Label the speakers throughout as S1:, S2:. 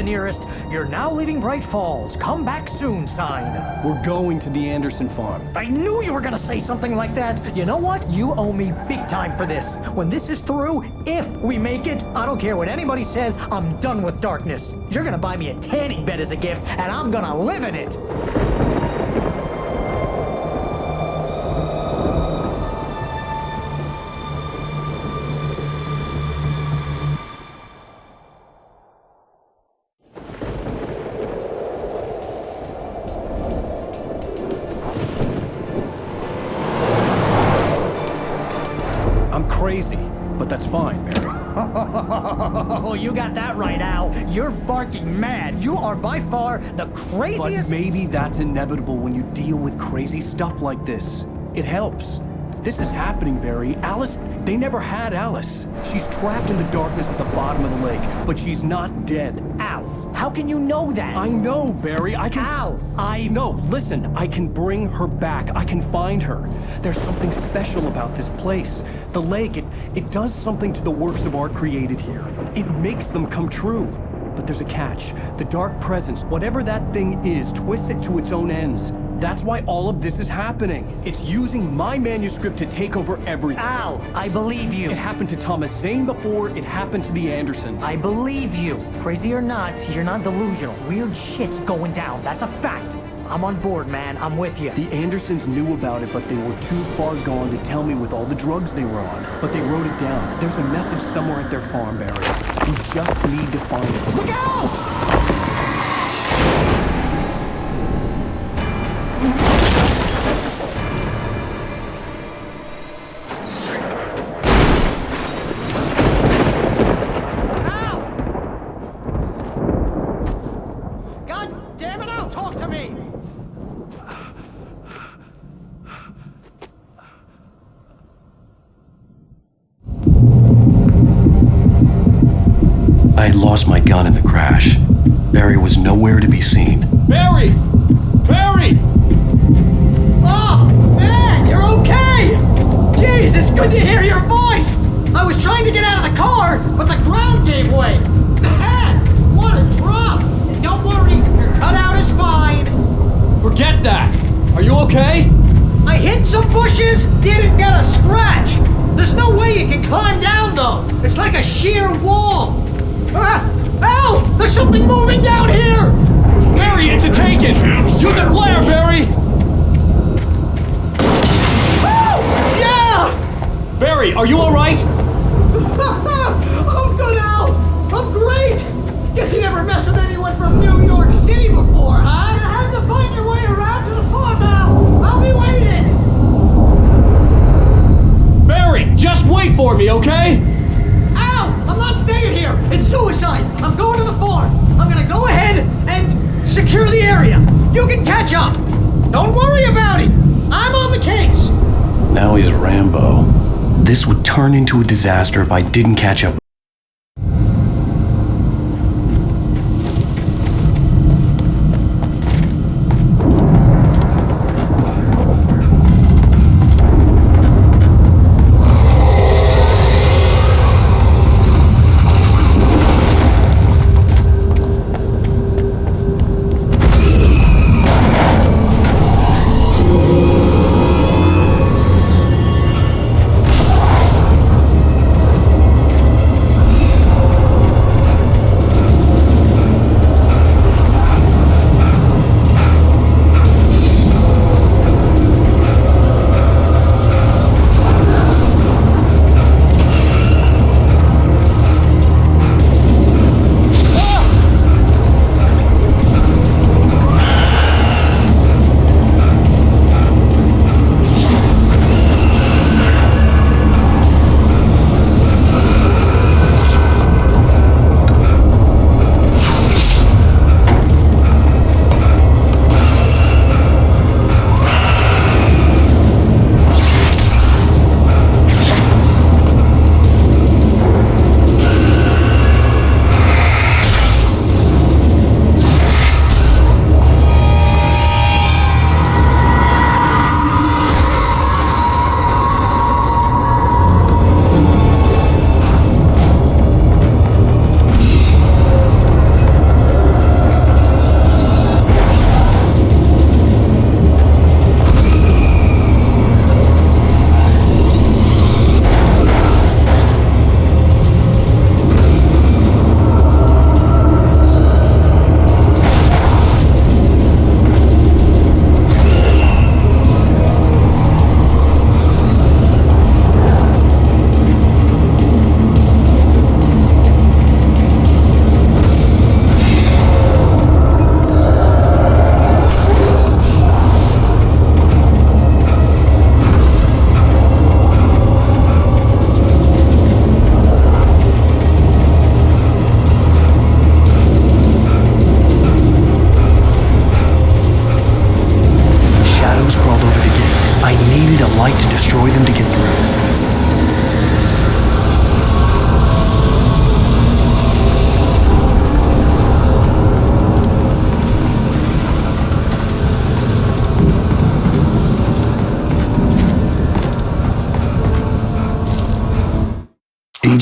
S1: the nearest "You're now leaving Bright Falls. Come back soon" sign.
S2: We're going to the Anderson farm.
S1: I knew you were gonna say something like that. You know what? You owe me big time for this. When this is through, if we make it, I don't care what anybody says, I'm done with darkness. You're gonna buy me a tanning bed as a gift, and I'm gonna live in it.
S2: Crazy, but that's fine, Barry.
S1: Oh, you got that right, Al. You're barking mad. You are by far the craziest...
S2: But maybe that's inevitable when you deal with crazy stuff like this. It helps. This is happening, Barry. Alice, they never had Alice. She's trapped in the darkness at the bottom of the lake, but she's not dead.
S1: Al, how can you know that?
S2: I know, Barry. I can...
S1: Al,
S2: No, listen. I can bring her back. I can find her. There's something special about this place. The lake, it does something to the works of art created here. It makes them come true. But there's a catch. The dark presence, whatever that thing is, twists it to its own ends. That's why all of this is happening. It's using my manuscript to take over everything.
S1: Al, I believe you.
S2: It happened to Thomas Zane before, it happened to the Andersons.
S1: I believe you. Crazy or not, you're not delusional. Weird shit's going down. That's a fact. I'm on board, man. I'm with you.
S2: The Andersons knew about it, but they were too far gone to tell me with all the drugs they were on. But they wrote it down. There's a message somewhere at their farm, Barry. We just need to find it. Look out!
S3: I had lost my gun in the crash. Barry was nowhere to be seen.
S2: Barry! Barry!
S1: Oh, man, you're okay! Jeez, it's good to hear your voice! I was trying to get out of the car, but the ground gave way. Man, what a drop! Don't worry, your cutout is fine.
S2: Forget that! Are you okay?
S1: I hit some bushes, didn't get a scratch. There's no way you can climb down, though. It's like a sheer wall. Al! There's something moving down here!
S2: Barry, it's a taken! Use a flare, Barry!
S1: Oh! Yeah!
S2: Barry, are you alright?
S1: I'm good, Al! I'm great! Guess you never messed with anyone from New York City before, huh? You have to find your way around to the farm, Al! I'll be waiting!
S2: Barry, just wait for me, okay?
S1: I'm not staying here! It's suicide! I'm going to the farm! I'm gonna go ahead and secure the area! You can catch up! Don't worry about it! I'm on the case!
S3: Now he's Rambo. This would turn into a disaster if I didn't catch up.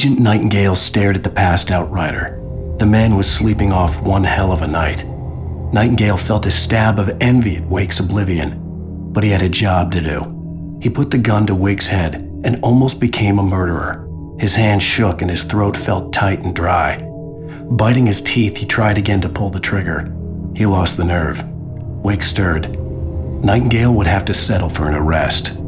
S3: Agent Nightingale stared at the passed-out rider. The man was sleeping off one hell of a night. Nightingale felt a stab of envy at Wake's oblivion, but he had a job to do. He put the gun to Wake's head and almost became a murderer. His hand shook and his throat felt tight and dry. Biting his teeth, he tried again to pull the trigger. He lost the nerve. Wake stirred. Nightingale would have to settle for an arrest.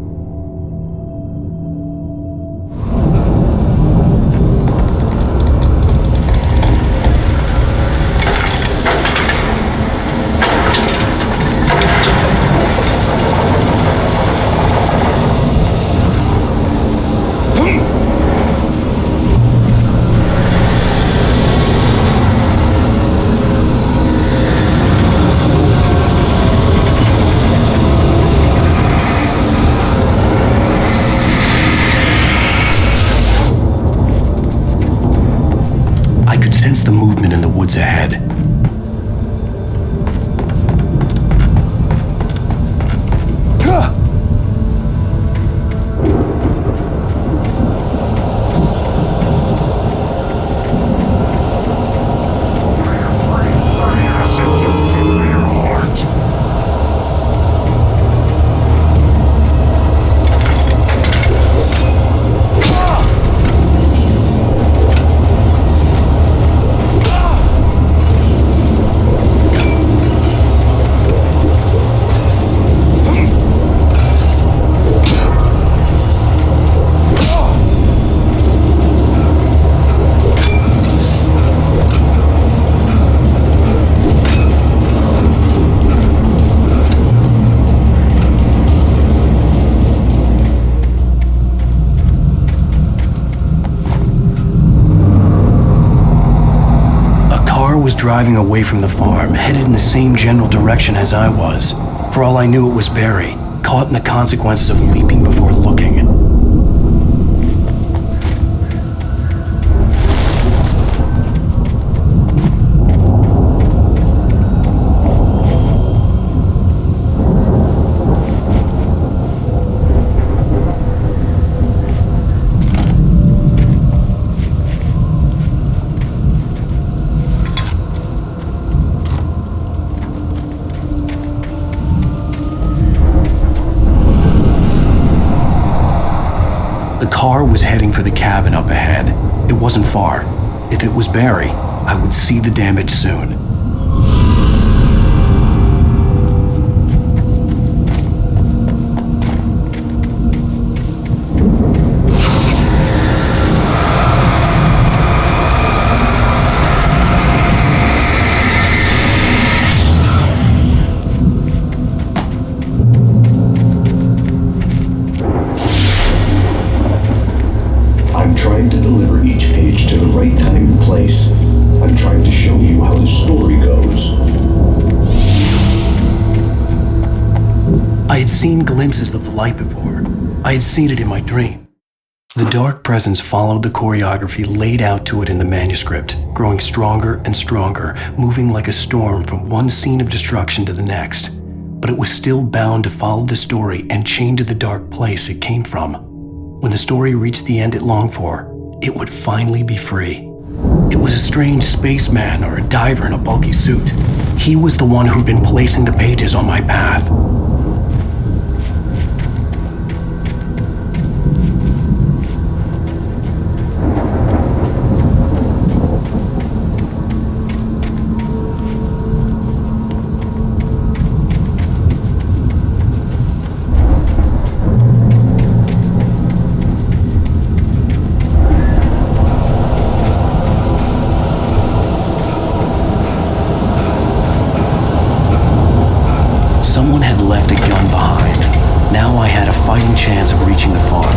S3: Sense the movement in the woods ahead. Was driving away from the farm, headed in the same general direction as I was. For all I knew, it was Barry, caught in the consequences of leaping before looking. The car was heading for the cabin up ahead. It wasn't far. If it was Barry, I would see the damage soon.
S4: I'm trying to deliver each page to the right time and place. I'm trying to show you how the story goes.
S3: I had seen glimpses of the light before. I had seen it in my dream. The dark presence followed the choreography laid out to it in the manuscript, growing stronger and stronger, moving like a storm from one scene of destruction to the next. But it was still bound to follow the story and chained to the dark place it came from. When the story reached the end it longed for, it would finally be free. It was a strange spaceman or a diver in a bulky suit. He was the one who'd been placing the pages on my path. Someone had left a gun behind. Now I had a fighting chance of reaching the farm.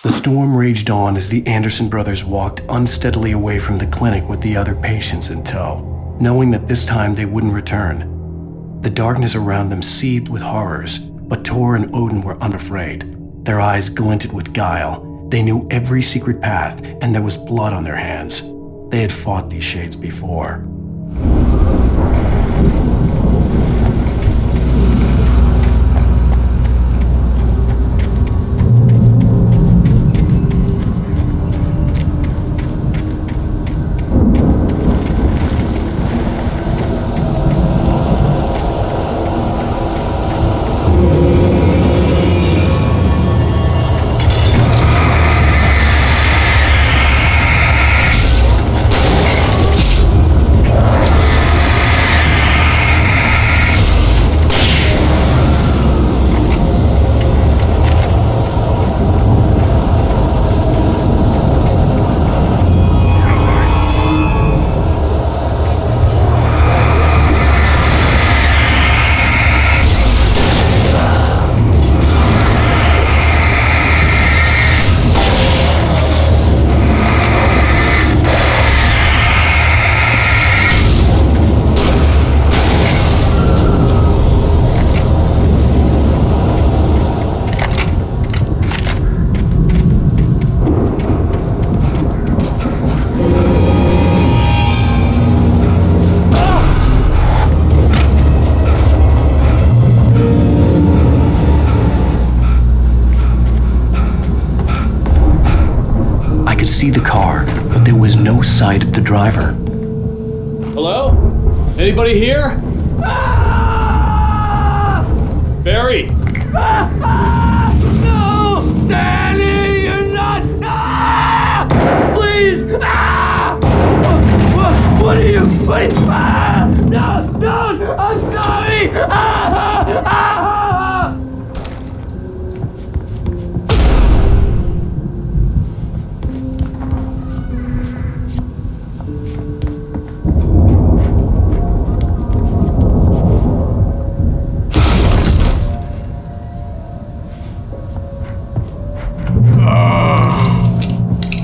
S3: The storm raged on as the Anderson brothers walked unsteadily away from the clinic with the other patients in tow, knowing that this time they wouldn't return. The darkness around them seethed with horrors, but Tor and Odin were unafraid. Their eyes glinted with guile. They knew every secret path, and there was blood on their hands. They had fought these shades before. See the car, but there was no sight of the driver.
S5: Hello? Anybody here? Barry!
S6: No! Danny, you're not! Please! What are you? No! Don't! I'm sorry!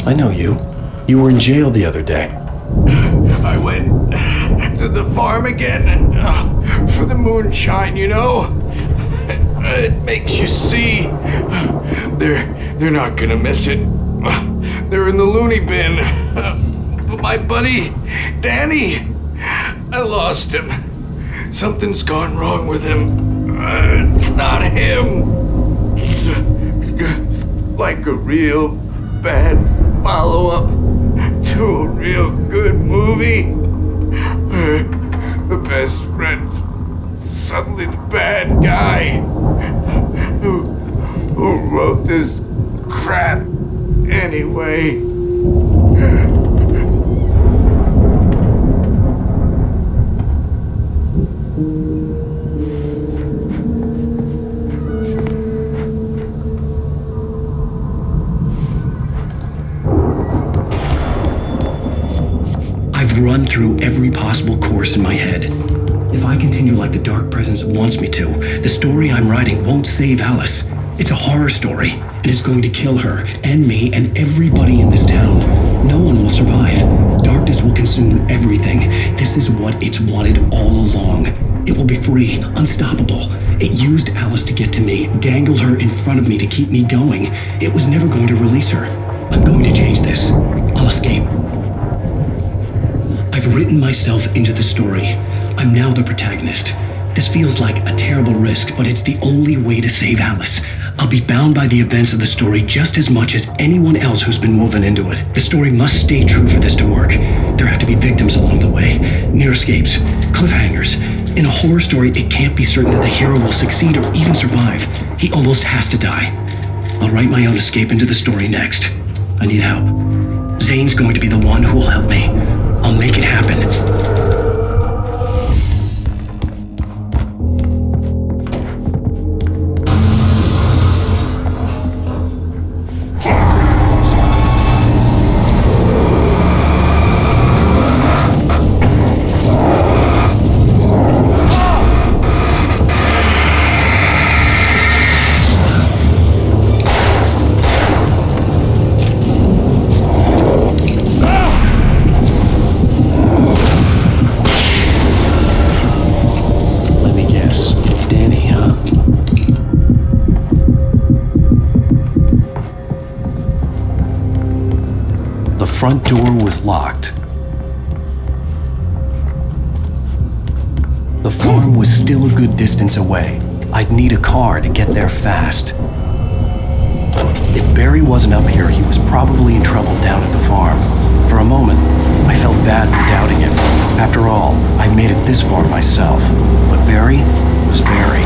S3: I know you. You were in jail the other day.
S7: I went to the farm again for the moonshine, you know? It makes you see. They're not gonna miss it. They're in the loony bin. But my buddy, Danny, I lost him. Something's gone wrong with him. It's not him. Like a real bad follow-up to a real good movie. The best friend's suddenly the bad guy who wrote this crap anyway.
S3: Run through every possible course in my head. If I continue like the Dark Presence wants me to, the story I'm writing won't save Alice. It's a horror story, and it's going to kill her, and me, and everybody in this town. No one will survive. Darkness will consume everything. This is what it's wanted all along. It will be free, unstoppable. It used Alice to get to me, dangled her in front of me to keep me going. It was never going to release her. I'm going to change this. I'll escape. I've written myself into the story. I'm now the protagonist. This feels like a terrible risk, but it's the only way to save Alice. I'll be bound by the events of the story just as much as anyone else who's been woven into it. The story must stay true for this to work. There have to be victims along the way, near escapes, cliffhangers. In a horror story, it can't be certain that the hero will succeed or even survive. He almost has to die. I'll write my own escape into the story next. I need help. Zane's going to be the one who will help me. I'll make it happen. The front door was locked, The farm was still a good distance away. I'd need a car to get there fast. If Barry wasn't up here, he was probably in trouble down at the farm. For a moment, I felt bad for doubting him. After all, I made it this far myself. But Barry was Barry.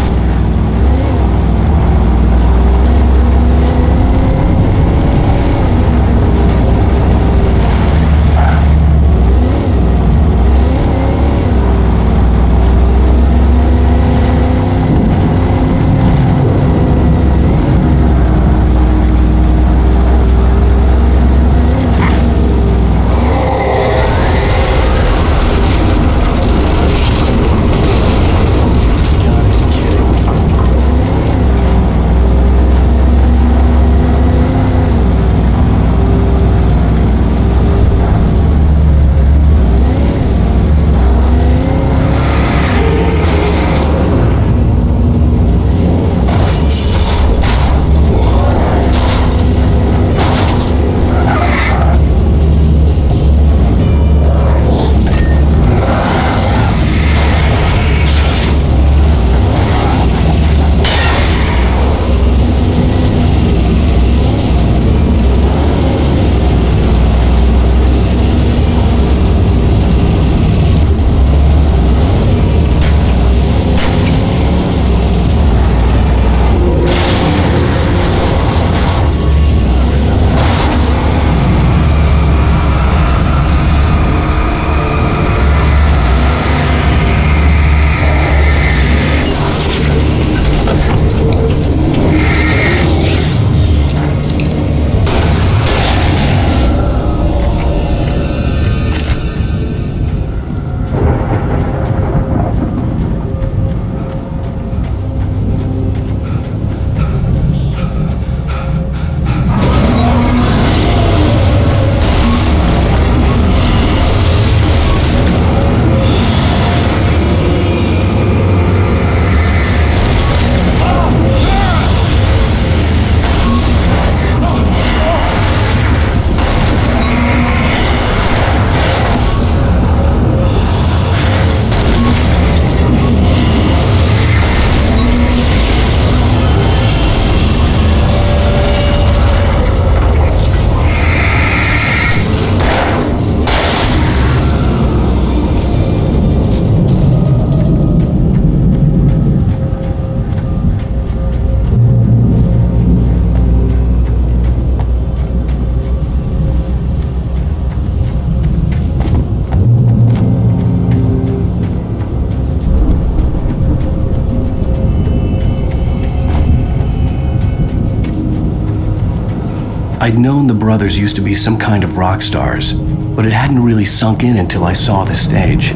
S3: I'd known the brothers used to be some kind of rock stars, but it hadn't really sunk in until I saw the stage.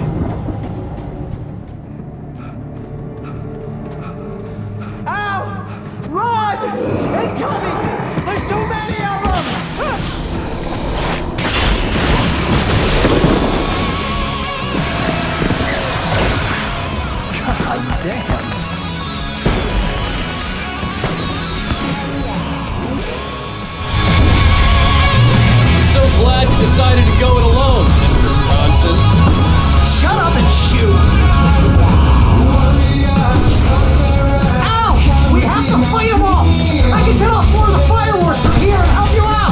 S1: Ow! Run! Incoming! There's too many of them!
S2: God damn.
S5: Glad you decided to go it alone, Mr. Johnson.
S1: Shut up and shoot! Ow! We have to fight them off! I can set off more of the fireworks from here and help you out!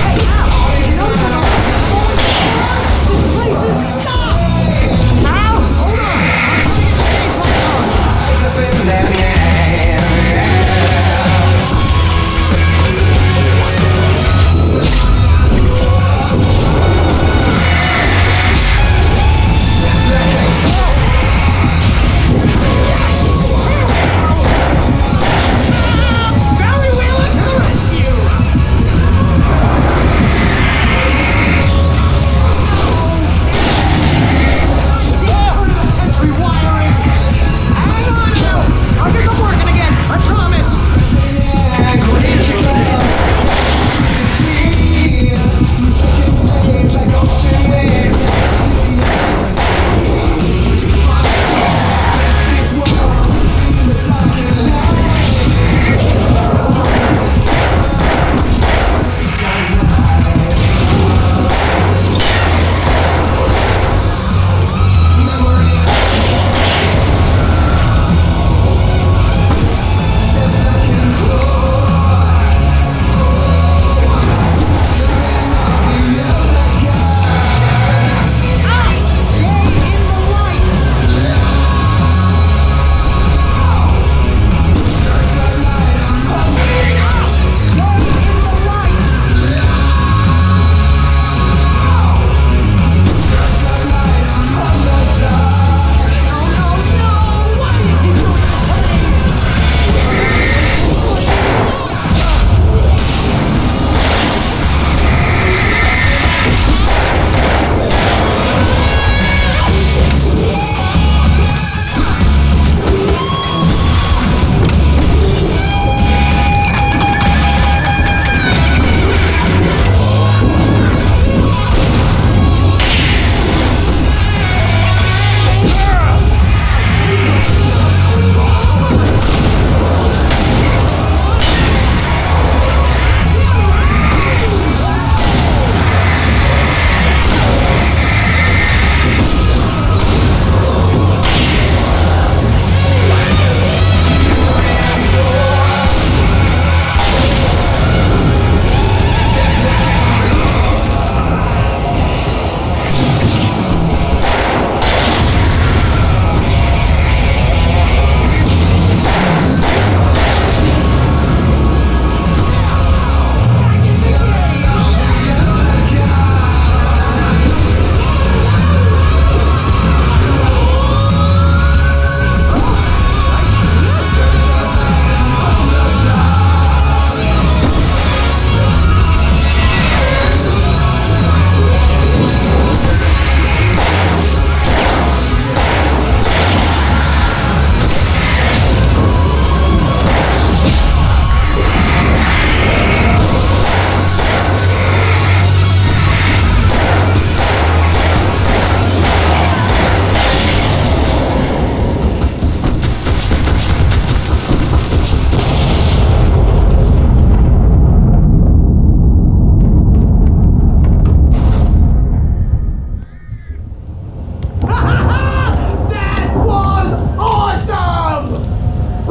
S1: Hey, ow! Did you notice there's a This place is stopped! Ow! Hold on! I'm trying to get the stage lights on!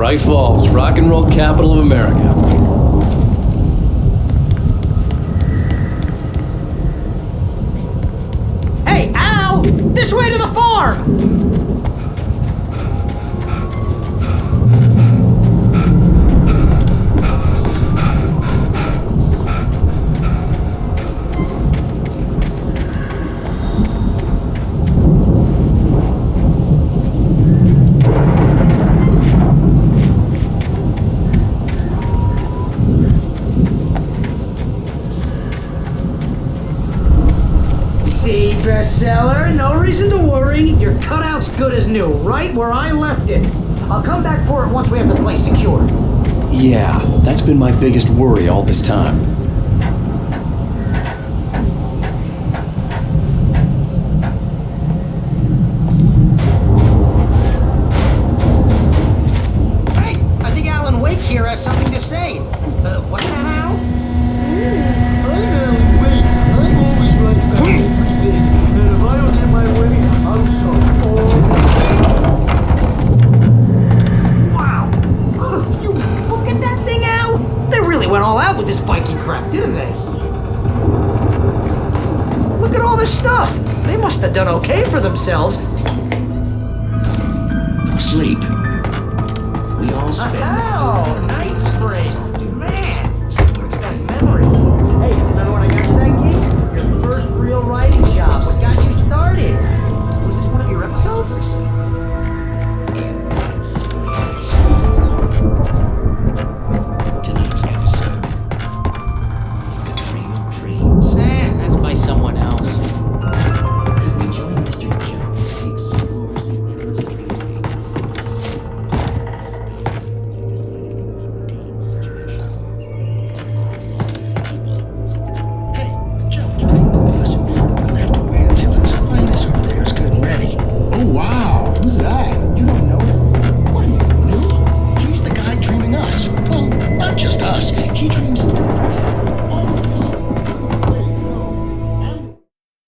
S5: Bright Falls, rock and roll capital of America.
S1: Hey, Al! This way to the farm! See, bestseller, no reason to worry. Your cutout's good as new, right where I left it. I'll come back for it once we have the place secured.
S2: Yeah, that's been my biggest worry all this time.
S1: Hey, I think Alan Wake here has something to say. What's that, Al?
S8: I'm Alan Wake. I'm always right about everything. And if I don't get my way, I'm sorry.
S1: Wow! You look at that thing, Al! They really went all out with this Viking crap, didn't they? Look at all this stuff! They must have done okay for themselves.
S4: Sleep. We all spend.
S1: Oh, Night Springs! Man! What's that memories? Hey, remember when I got you that gig? Your first real writing job. What got you started? Was this one of your episodes?
S4: Tonight's episode. The Tree of Dreams.
S1: That's by someone else.
S4: We join Mr. Jones. He explores the endless dreamscape. Hey, Jones, listen, we're gonna have to wait until his highness over there is good and ready.
S8: Oh, wow. Who's that? You don't know him? What are you, new?
S4: He's the guy dreaming us. Well, not just us. He dreams of all of us.
S8: Wait, no.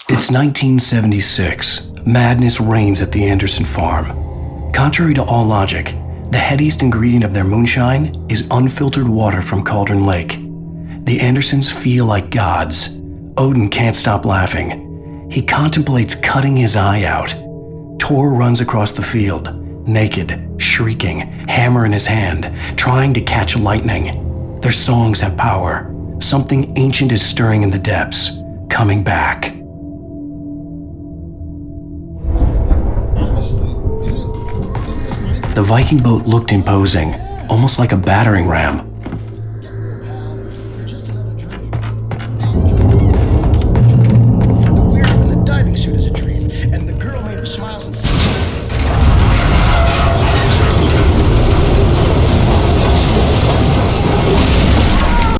S3: It's 1976. Madness reigns at the Anderson farm. Contrary to all logic, the headiest ingredient of their moonshine is unfiltered water from Cauldron Lake. The Andersons feel like gods. Odin can't stop laughing. He contemplates cutting his eye out. Tor runs across the field, naked, shrieking, hammer in his hand, trying to catch lightning. Their songs have power. Something ancient is stirring in the depths, coming back.
S8: Honestly, isn't this my
S3: The Viking boat looked imposing, almost like a battering ram.